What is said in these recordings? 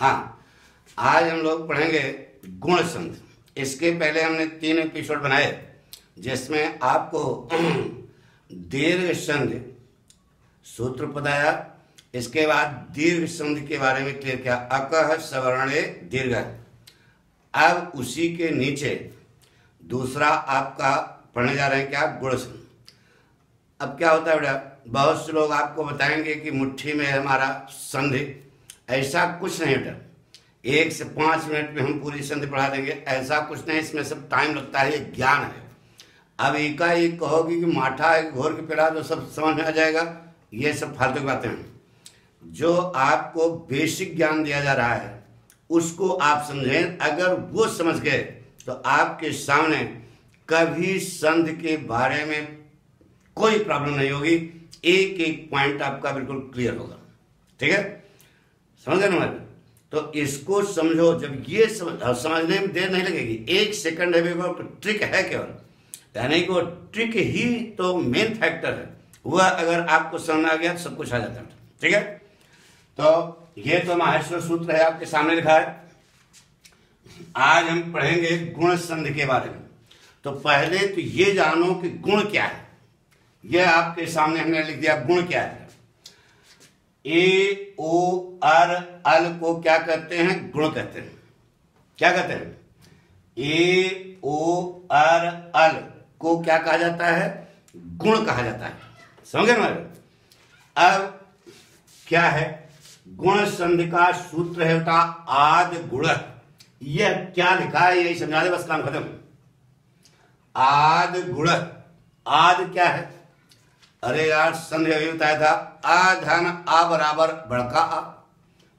हाँ, आज हम लोग पढ़ेंगे गुण संधि। इसके पहले हमने 3 एपिसोड बनाए जिसमें आपको दीर्घ संधि सूत्र बताया। इसके बाद दीर्घ संधि के बारे में क्लियर किया, अकः सवर्णे दीर्घ। अब उसी के नीचे दूसरा आपका पढ़ने जा रहे हैं क्या, गुण संधि। अब क्या होता है बेटा, बहुत से लोग आपको बताएंगे कि मुट्ठी में है हमारा संधि। ऐसा कुछ नहीं बेटा, 1 से 5 मिनट में हम पूरी संधि पढ़ा देंगे, ऐसा कुछ नहीं। इसमें सब टाइम लगता है, ये ज्ञान है। अब एकाएक कहोगी कि माठा है घोर के पिला तो सब समझ में आ जाएगा, ये सब फालतू की बातें हैं। जो आपको बेसिक ज्ञान दिया जा रहा है उसको आप समझें। अगर वो समझ गए तो आपके सामने कभी संधि के बारे में कोई प्रॉब्लम नहीं होगी। एक एक पॉइंट आपका बिल्कुल क्लियर होगा। ठीक है, समझ गए ना? तो इसको समझो। जब ये समझने में देर नहीं लगेगी, 1 सेकंड है, ट्रिक है केवल, यानी कि वो ट्रिक ही तो मेन फैक्टर है। वह अगर आपको समझ आ गया तो सब कुछ आ जाता है। ठीक है, तो ये तो माहेश्वर सूत्र है, आपके सामने लिखा है। आज हम पढ़ेंगे गुण संधि के बारे में। तो पहले तो ये जानो कि गुण क्या है। यह आपके सामने हमने लिख दिया, गुण क्या है। ए ओ अर अल को क्या कहते हैं, गुण कहते हैं। क्या कहते हैं, ए ओ अर अल को क्या कहा जाता है, गुण कहा जाता है। समझे ना? अब क्या है गुण संधि का सूत्र है बेटा, आद गुण। यह क्या लिखा है यही समझा दे, बस काम खत्म। आद गुण। आद क्या है? अरे यार, संधि अभी बताया था, आ धन आ बराबर बड़का आ,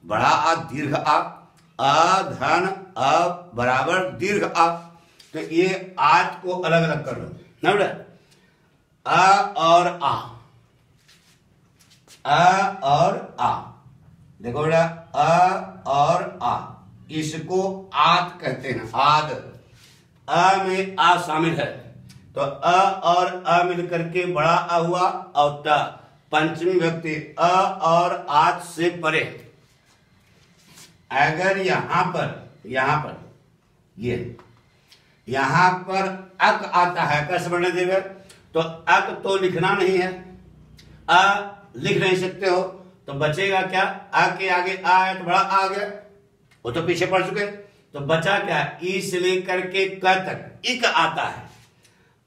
बड़ा आ दीर्घ आ धन आ बराबर दीर्घ आ। तो ये आज को अलग अलग कर लो ना बेटा। आ और आ, और आ, देखो बेटा, अ और आ, इसको आद कहते हैं। आद, अ में आ शामिल है, तो अ और अ मिलकर के बड़ा आ हुआ, और ट पंचमी व्यक्ति अ और आद से परे। अगर यहां पर ये यहां पर अक आता है, कैसे बढ़ने देगा, तो अक तो लिखना नहीं है, अ लिख नहीं सकते हो, तो बचेगा क्या, आ के आगे आ है तो बड़ा आ गया, वो तो पीछे पड़ चुके। तो बचा क्या, ई से लेकर के क तक इक आता है।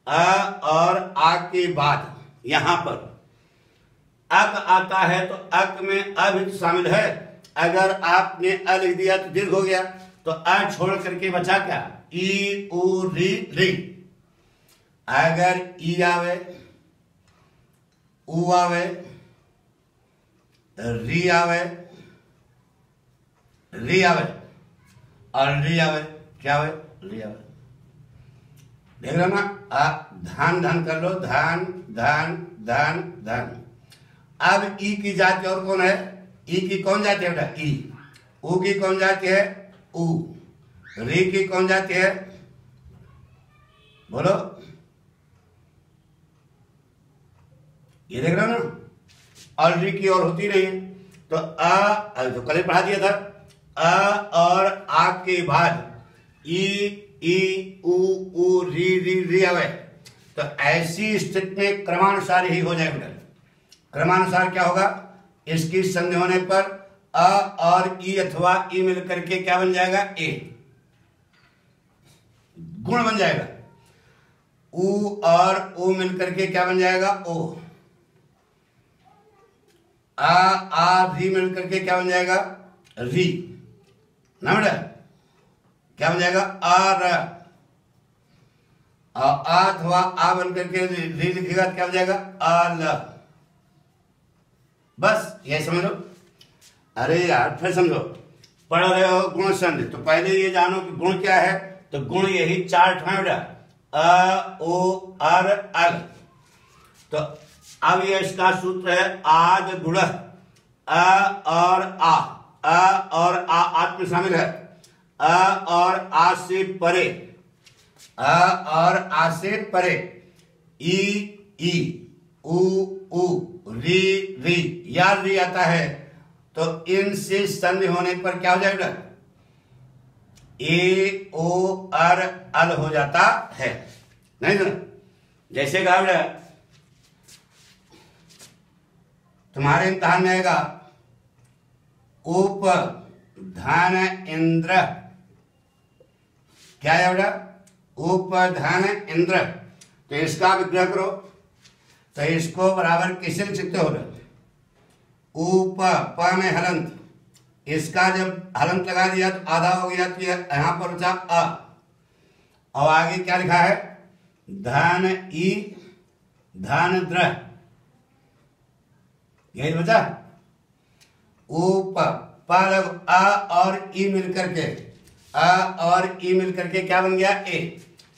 अ और आ के बाद यहां पर अक आता है, तो अक में अ भी शामिल है। अगर आपने अ लिख दिया तो दीर्घ हो गया, तो अ छोड़ करके बचा क्या, ई उ री री। अगर ई आवे, उ आवे, री आवे, री आवे और री आवे, क्या आवे, री आवे। देख रहे हो ना? धन धन कर लो, धन धन धन धन। अब ई की जाति और कौन है, ई की कौन जाति है बेटा, ई। उ की कौन जाति है, उ। री की कौन जाति है, बोलो, ये देख रहे हो ना? और री की और होती नहीं है, तो तो कल पढ़ा दिया था, अ और आ के बाद ई उ री री री आवे। तो ऐसी स्थिति में क्रमानुसार ही हो जाएगा। क्रमानुसार क्या होगा, इसकी संधि होने पर अ और ई अथवा ई मिलकर के क्या बन जाएगा, ए, गुण बन जाएगा। उ और ओ मिलकर के क्या बन जाएगा, ओ। आ री मिलकर के क्या बन जाएगा, री ना बेटा, क्या बन जाएगा, आर। अथवा आ बनकर के री लिखेगा तो क्या बन जाएगा, आल। बस ये समझ लो। अरे यार फिर समझो, पढ़ रहे हो गुण संधि, तो पहले ये जानो कि गुण क्या है। तो गुण यही 4 है बेटा, अ ओ अर अल। तो अब ये इसका सूत्र है, आद गुण। अ और आ आत्म शामिल है, अ और आ से परे, अ और आ से परे, ई उ री री, यार री आता है तो इन से संधि होने पर क्या हो जाएगा? ए ओ अर अल हो जाता है, नहीं सुना? जैसे कहा बेटा तुम्हारे इम्तिहान में आएगा उप धन इंद्र, क्या है बेटा? उप धन इंद्र। तो इसका विग्रह करो, तो इसको बराबर किससे लिख सकते हो? उप प में हलंत, इसका जब हलंत लगा दिया तो आधा हो गया, तो यहां पर बचा अ, और आगे क्या लिखा है? धन ई धन द्र, यही बचा। उप प अ और ई मिलकर के, अ और ई मिलकर के क्या बन गया?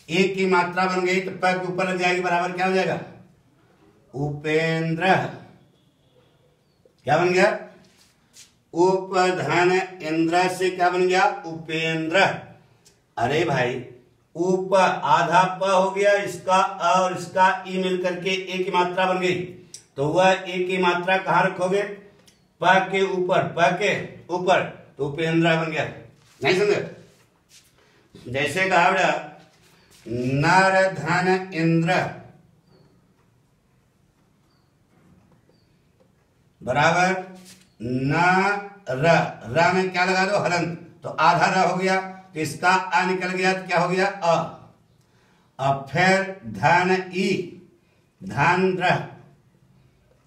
ए की मात्रा बन गई, तो प के ऊपर लग जाएगी, बराबर क्या हो जाएगा? उपेंद्र। क्या बन गया? उपधन इंद्र से क्या बन गया? उपेंद्र। अरे भाई उप आधा प हो गया, इसका अ और इसका ई मिलकर के ए की मात्रा बन गई, तो वह ए की मात्रा कहाँ रखोगे? प के ऊपर, प के ऊपर, तो उपेंद्र बन गया। नहीं समझे? जैसे कहा बेटा नर धन इंद्र बराबर न र में क्या लगा दो? हलंत, तो आधा र हो गया, तो इसका अ निकल गया, तो क्या हो गया? अ। अब फिर धन ई धन द्र,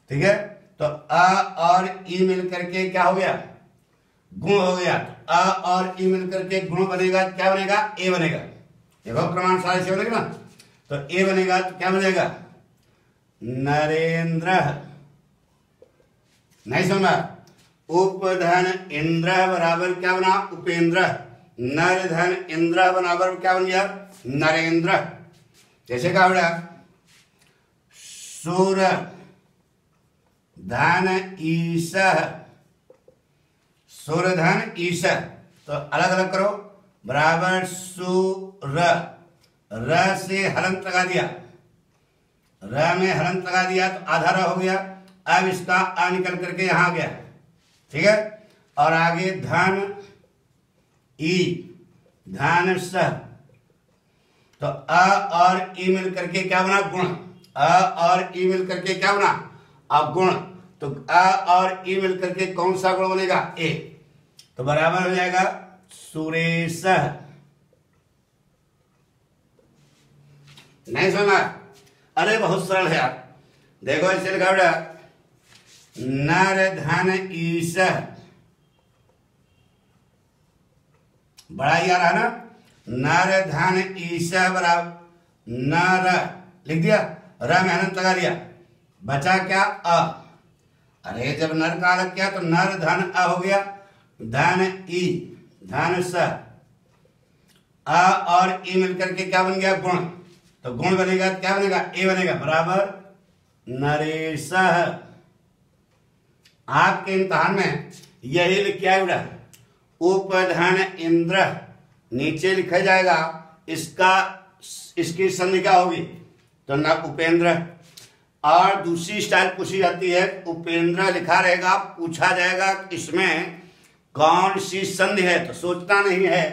ठीक है? तो अ और ई मिलकर के क्या हो गया? गुण हो गया। अ और ई मिलकर के गुण बनेगा, क्या बनेगा? ए बनेगा। देखो प्रमाण सारे से बनेगा ना, तो ए बनेगा, तो क्या बनेगा? नरेंद्र। नहीं समझा? उपधन इंद्र बराबर क्या बना? उपेंद्र। नर धन इंद्र बराबर क्या बन गया? नरेंद्र। जैसे कहा बेटा सूर धन ईश, सूर धन ईश, तो अलग अलग करो, बराबर सूर, र से हलंत लगा दिया, र में हलंत लगा दिया, तो आधा र हो गया। अब इसका अ निकल करके यहां आ गया, ठीक है? और आगे धन ई धन स, तो अ और ई मिल करके क्या बना? गुण। अ और ई मिल करके क्या बना? अब गुण। तो अ और ई मिल करके कौन सा गुण बनेगा? ए, तो बराबर हो जाएगा सुरेश। नहीं समझा? अरे बहुत सरल है यार। देखो इसे लिखा बेटा नर धन ईश, बड़ा ही आ रहा है ना? नर धन ईश बराबर नर लिख दिया, र में हलंत लगा दिया, बचा क्या? अ। अरे जब नर का अलग किया तो नर धन अ हो गया, धन ई धन स, अ और ई मिलकर के क्या बन गया? गुण। तो गुण बनेगा, क्या बनेगा? ए बनेगा, बराबर नरेश। आपके इम्तिहान में यही लिख के आया बेटा उपधन इंद्र, नीचे लिखा जाएगा इसका, इसकी संधि क्या होगी? तो न उपेंद्र। और दूसरी स्टाइल पूछी जाती है, उपेंद्र लिखा रहेगा, पूछा जाएगा इसमें कौन सी संधि है, तो सोचना नहीं है,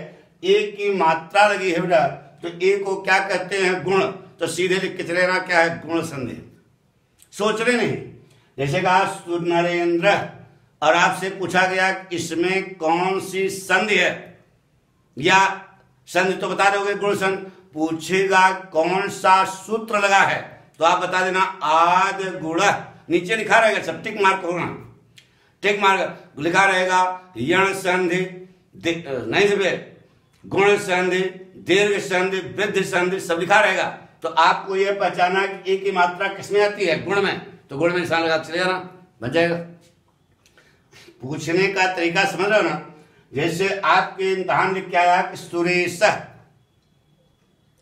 एक की मात्रा लगी है बेटा, तो एक को क्या कहते हैं? गुण, तो सीधे लिख के चले ना, क्या है? गुण संधि। सोचने नहीं। जैसे कहा नरेंद्र, और आपसे पूछा गया इसमें कौन सी संधि है, या संधि तो बता दोगे गुण संधि, पूछेगा कौन सा सूत्र लगा है, तो आप बता देना आद गुण। नीचे लिखा रहेगा, सब टिक मार्क होना, टिक मार्क लिखा रहेगा, यण संधि, नहीं समझे? गुण संधि, दीर्घ संधि, वृद्धि संधि, सब लिखा रहेगा। तो आपको यह पहचाना कि एक की मात्रा किसमें आती है? गुण में, तो गुण में निशान लगा चले जाना, बन जाएगा। पूछने का तरीका समझ रहे हो ना? जैसे आपके इम्तिहान लिख के आया कि सुरेश,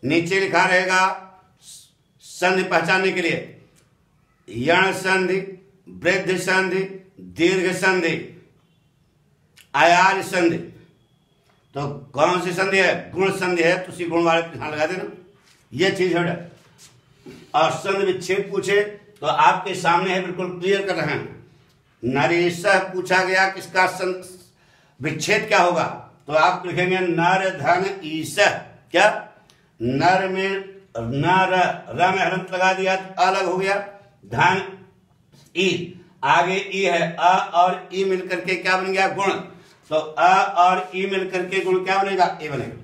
नीचे लिखा रहेगा संधि पहचानने के लिए, यण संधि, वृद्धि संधि, दीर्घ संधि, आयार संधि, तो कौन सी संधि है? गुण संधि है, तो उसी गुण वाले निशान लगा देना। ये चीज है। और संधि विच्छेद पूछे तो आपके सामने है, बिल्कुल क्लियर कर रहे हैं। नरेशः पूछा गया किसका विच्छेद क्या होगा, तो आप लिखेंगे नर धन ईशः। क्या नर में नर र में हलंत लगा दिया तो अलग हो गया, धन ई, आगे ई है, अ और ई मिलकर के क्या बन गया गुण, तो अ और ई मिलकर के गुण क्या बनेगा, ए बनेगा।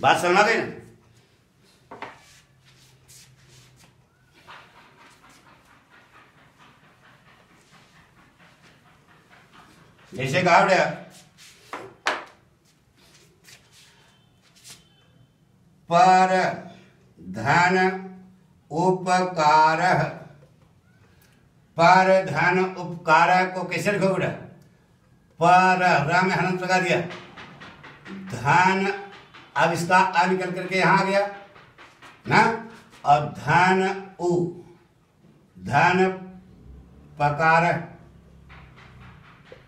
बात समझ आ गई ना। जैसे कहा बेटा पर धन उपकार, पर धन उपकार को कैसे लिखो बेटा, पर र में हलंत लगा दिया, धन, अब इसका अ निकल करके यहां आ गया ना, और धन उ, धन पकार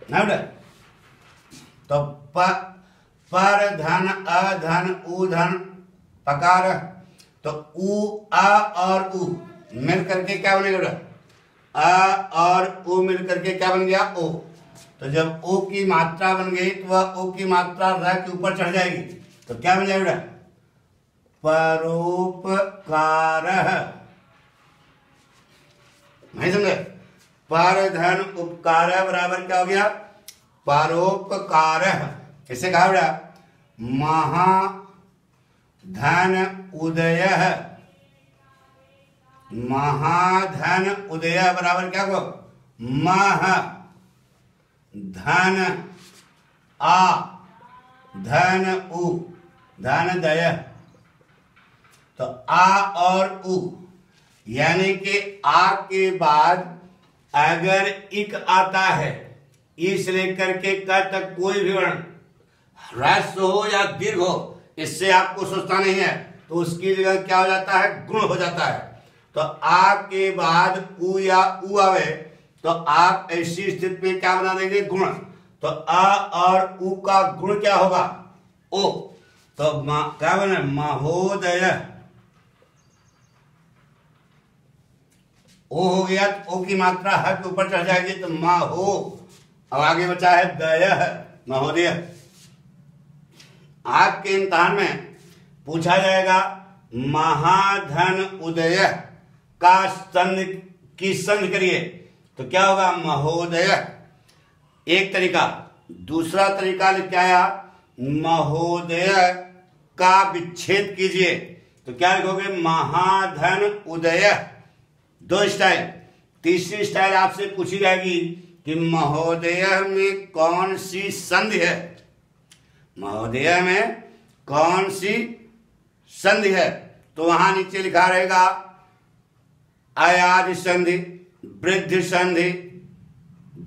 ना बेटा, तो पर धन अधन उ धन पकार, तो उ अ और उ मिल करके क्या बनेगा बेटा, अ और उ मिल करके क्या बन गया, ओ। तो जब ओ की मात्रा बन गई तो वह ओ की मात्रा र के ऊपर चढ़ जाएगी, तो क्या बन जाएगा बेटा, परोपकार। नहीं समझे, पर धन उपकार बराबर क्या हो गया, परोपकार। कैसे कहा बेटा, महाधन उदय, महाधन उदय बराबर क्या हो, मह धन आ धन उ धन दय, तो आ और उ यानी कि आ के बाद अगर इक आता है, इस लेकर के क तक कोई भी वर्ण ह्रस्व हो या दीर्घ हो, इससे आपको सोचना नहीं है, तो उसकी जगह क्या हो जाता है, गुण हो जाता है। तो आ के बाद उ या उ आवे तो आप ऐसी स्थिति में क्या बना देंगे, गुण। तो अ और उ का गुण क्या होगा, ओ। तो क्या बने, महोदय, ओ हो गया, तो ओ की मात्रा ह के ऊपर चढ़ जाएगी तो मा हो। अब आगे बचा है दय, महोदय। आज के इम्तिहान में पूछा जाएगा महाधन उदय का संधि की संधि करिए, तो क्या होगा, महोदय एक तरीका। दूसरा तरीका लिख के आया, महोदय का विच्छेद कीजिए, तो क्या लिखोगे, महाधन उदय। दो स्टाइल। तीसरी स्टाइल आपसे पूछी जाएगी कि महोदय में कौन सी संधि है, महोदय में कौन सी संधि है, तो वहां नीचे लिखा रहेगा अयादि संधि, वृद्धि संधि,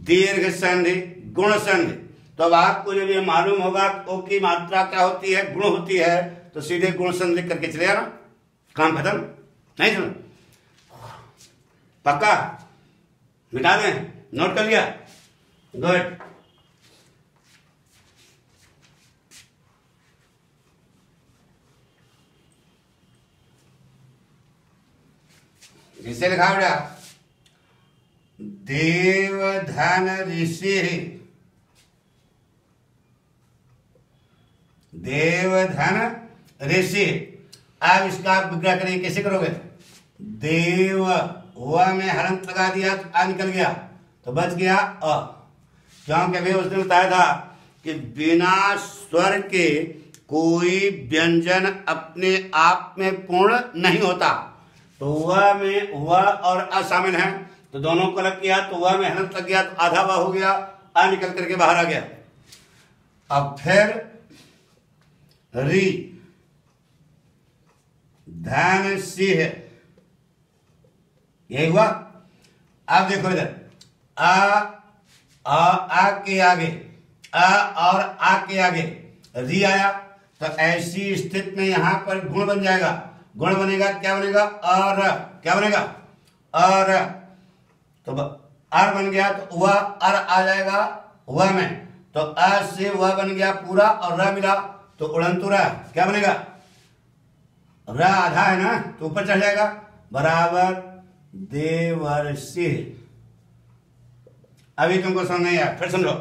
दीर्घ संधि, गुण संधि। तो अब आपको जब ये मालूम होगा ओ की मात्रा क्या होती है, गुण होती है, तो सीधे गुण संधि करके चले जाना, काम खत्म। नहीं सुनो, पक्का मिटा दें, नोट कर लिया, गुड। जिसे लिखा बेटा, देवधन ऋषि, देवधन ऋषि। अब इसका विग्रह करेंगे, कैसे करोगे, देव व में हलंत लगा दिया तो आ निकल गया, तो बच गया अ। क्योंकि अभी उसने बताया था कि बिना स्वर के कोई व्यंजन अपने आप में पूर्ण नहीं होता, तो वह में वह और अ शामिल है, तो दोनों को अलग किया, तो वह में हलंत लग गया तो आधा वह हो गया, अ निकल करके बाहर आ गया। अब फिर री धन सिंह, यही हुआ। अब देखो इधर आ के आगे अ और आ के आगे री आया, तो ऐसी स्थिति में यहां पर गुण बन जाएगा। गुण बनेगा, क्या बनेगा, और क्या बनेगा, और। तो अर बन गया, तो वह अर आ जाएगा वह में, तो अ से वह बन गया पूरा, और र मिला तो उड़ंतु र, क्या बनेगा, र आधा है ना, तो ऊपर चढ़ जाएगा, बराबर देवर्षि। अभी तुमको समझ नहीं आया, फिर समझो।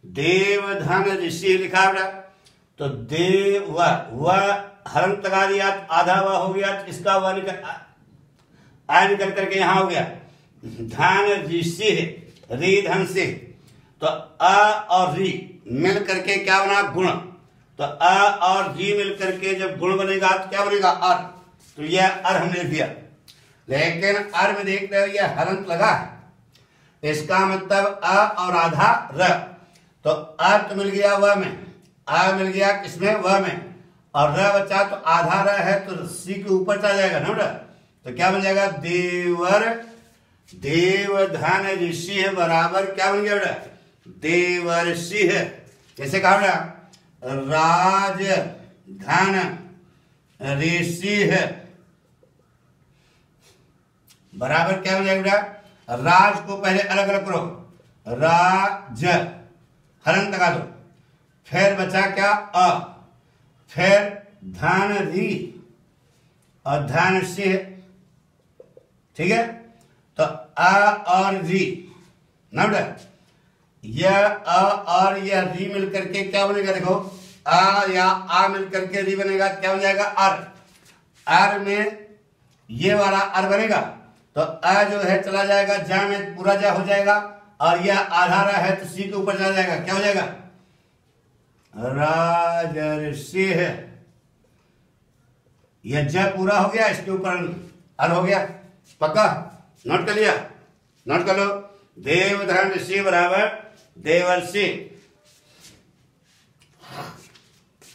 देव धन ऋषि लिखा बेटा, तो देव वह हरम तगा दिया, आधा वह हो गया, इसका वह निकल करके यहां हो गया धन ऋषि री धन से, तो अ और री मिल करके क्या बना गुण, तो अ और री मिल करके जब गुण बनेगा तो क्या बनेगा अर, तो यह अर हमने लिख दिया। लेकिन अर में देख रहे हो यह हरंत लगा है, इसका मतलब अ और आधा र, तो अ तो मिल गया वह में, आ मिल गया किसमें वह में, और र बचा तो आधा र है तो सी के ऊपर चला जाएगा ना बेटा, तो क्या बन जाएगा देवर देव धन ऋषि है बराबर क्या बन गया बेटा देवर्षि है। कैसे कहा बेटा राज धन ऋषि है बराबर क्या बन जाएगा बेटा, राज को पहले अलग अलग करो, राज हरण लगा दो, फिर बचा क्या अ, फिर धन री और धन से, ठीक है। तो अ और री ना बेटा, यह अ और यह री मिल करके क्या बनेगा, देखो अ या आ मिल करके री बनेगा, क्या बन जाएगा अर, अर में ये वाला अर बनेगा, तो अ जो है चला जाएगा जा में, पूरा जा हो जाएगा, और यह आधा रा है तो सी के ऊपर चला जाएगा, क्या हो जाएगा राजर्षि है, यह ज पूरा हो गया, इसके ऊपर अर हो गया, पक्का नोट कर लिया, नोट कर लो। देव धन ऋषि बराबर देवर्षि,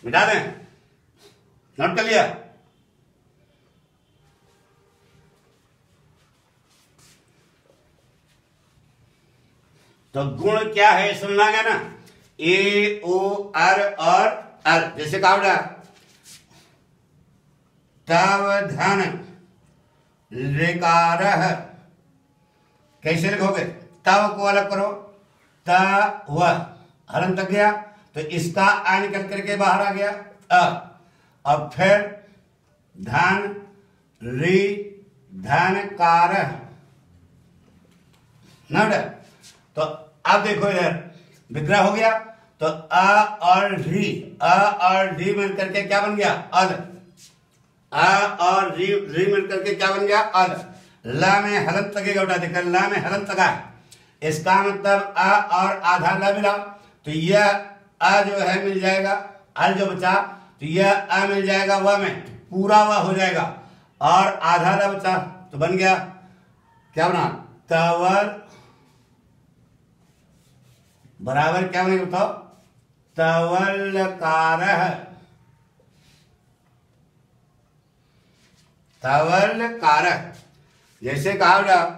मिटा दें, नोट कर लिया। तो गुण क्या है समझना गया ना, ए ओ अर और अर, जैसे कहा बेटा तव धन ऋकार, कैसे लिखोगे, तव को अलग करो, त व हरम तक गया तो इसका आ निकल करके बाहर आ गया अ, अब फिर धन रि धन कार ना बेटा, तो अब देखो इधर विग्रह हो गया, तो अ और री मिल करके क्या बन गया अल, अ और री मिल करके क्या बन गया अल, ला में हलंत लगेगा बेटा, देखा ला में हलंत लगा, इसका मतलब अ और आधा ला मिला, तो यह अ जो है मिल जाएगा, अल जो बचा तो यह अ मिल जाएगा वह में, पूरा वह हो जाएगा, और आधा ला बचा तो बन गया क्या बना तवर बराबर क्या बनेगा बताओ तवलकार, तवलकार, जैसे कहा बेटा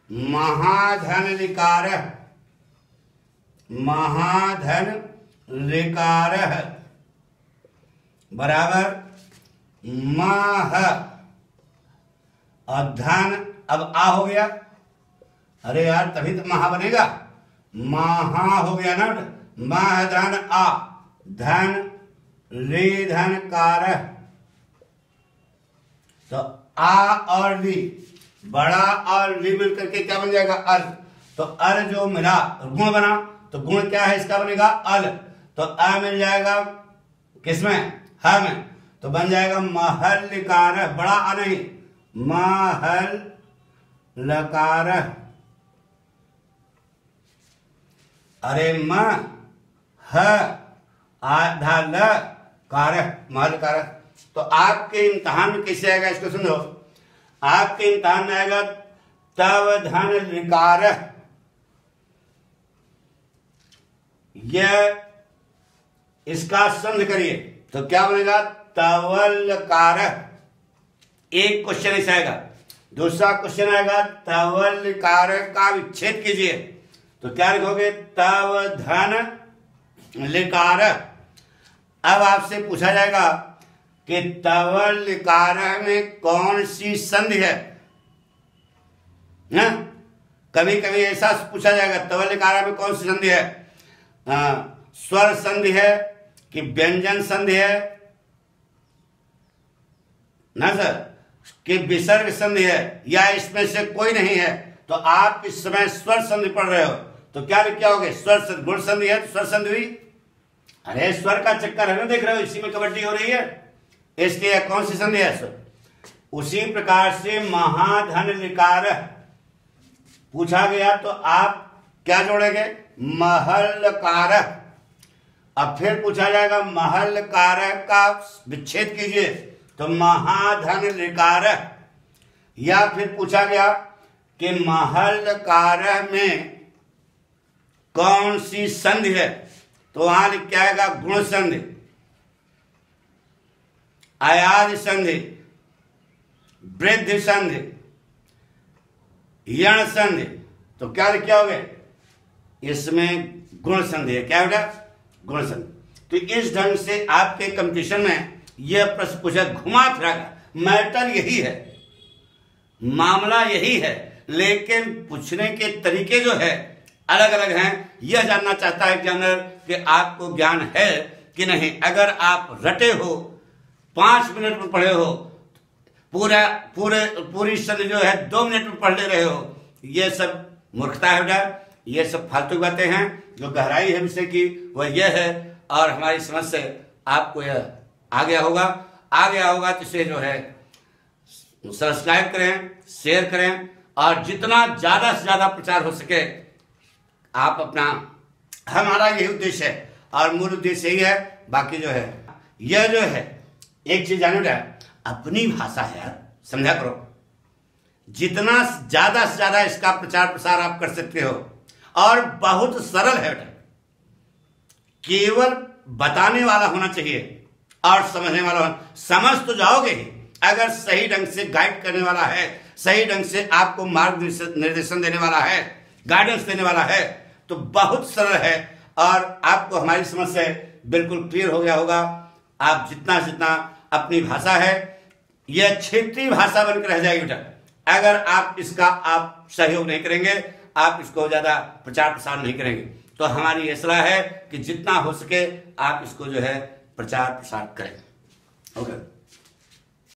महाधन लिकार, महाधन लिकार बराबर मह, और धन अब आ हो गया, अरे यार तभी तो महा बनेगा, महा हो गया ना, मह धन आ, धन रे धन कार, तो आ और री बड़ा और री मिल करके क्या बन जाएगा अल, तो अल जो मिला गुण बना, तो गुण क्या है इसका बनेगा अल, तो अ मिल जाएगा किसमें ह में, तो बन जाएगा महल लिकार, बड़ा आ नहीं महल लकार, अरे म ह आधा ल कार महल कार। तो आपके इम्तहान में कैसे आएगा इसको सुनो, आपके इम्तहान में आएगा तव धन लिकार, यह इसका संध करिए तो क्या बनेगा तवलकार, एक क्वेश्चन ऐसा आएगा। दूसरा क्वेश्चन आएगा तवलकार का विच्छेद कीजिए, तो क्या लिखोगे तव धन लिकार। अब आपसे पूछा जाएगा कि तवल लिकार में कौन सी संधि है ना? कभी कभी ऐसा पूछा जाएगा तवल लिकार में कौन सी संधि है, स्वर संधि है कि व्यंजन संधि है ना सर, कि विसर्ग संधि है, या इसमें से कोई नहीं है, तो आप इस समय स्वर संधि पढ़ रहे हो तो क्या क्या हो गए? स्वर संधि, गुण संधि है तो स्वर संधि हुई। अरे स्वर का चक्कर है ना, देख रहे हो, इसी में कबड्डी हो रही है, इसलिए कौन सी संधि है? स्वर। उसी प्रकार से महाधन लिकार पूछा गया तो आप क्या जोड़ेंगे? महलकार। अब फिर पूछा जाएगा महलकार का विच्छेद कीजिए तो महाधन लिकार। या फिर पूछा गया कि महलकार में कौन सी संधि है तो वहां लिख के आएगा गुण संधि, अयादि संधि, वृद्धि संधि, यण संधि। तो क्या लिखे होगे? इसमें गुण संधि है। क्या बेटा? गुण संधि। तो इस ढंग से आपके कंपटीशन में यह प्रश्न पूछा, घुमा फिरा, मैटर यही है, मामला यही है, लेकिन पूछने के तरीके जो है अलग अलग हैं। यह जानना चाहता है एग्जामिनर कि आपको ज्ञान है कि नहीं। अगर आप रटे हो, 5 मिनट में पढ़े हो, पूरी संधि जो है 2 मिनट में पढ़ ले रहे हो, ये सब मूर्खता है बेटा। ये सब फालतू बातें हैं। जो गहराई है विषय की वह यह है, और हमारी समझ से आपको यह आ गया होगा तो इसे जो है सब्सक्राइब करें, शेयर करें, और जितना ज्यादा से ज्यादा प्रचार हो सके आप अपना, हमारा यही उद्देश्य है और मूल उद्देश्य यही है। बाकी जो है यह जो है एक चीज जाने बेटा, अपनी भाषा है यार, समझा करो। जितना ज्यादा से ज्यादा इसका प्रचार प्रसार आप कर सकते हो, और बहुत सरल है बेटा, केवल बताने वाला होना चाहिए और समझने वाला होना। समझ तो जाओगे ही अगर सही ढंग से गाइड करने वाला है, सही ढंग से आपको मार्ग निर्देशन देने वाला है, गाइडेंस देने वाला है, तो बहुत सरल है और आपको हमारी समझ से बिल्कुल क्लियर हो गया होगा। आप जितना अपनी भाषा है यह क्षेत्रीय भाषा बनकर रह जाएगी बेटा। अगर आप इसका आप सहयोग नहीं करेंगे, आप इसको ज्यादा प्रचार प्रसार नहीं करेंगे, तो हमारी यह सलाह है कि जितना हो सके आप इसको जो है प्रचार प्रसार करें। ओके।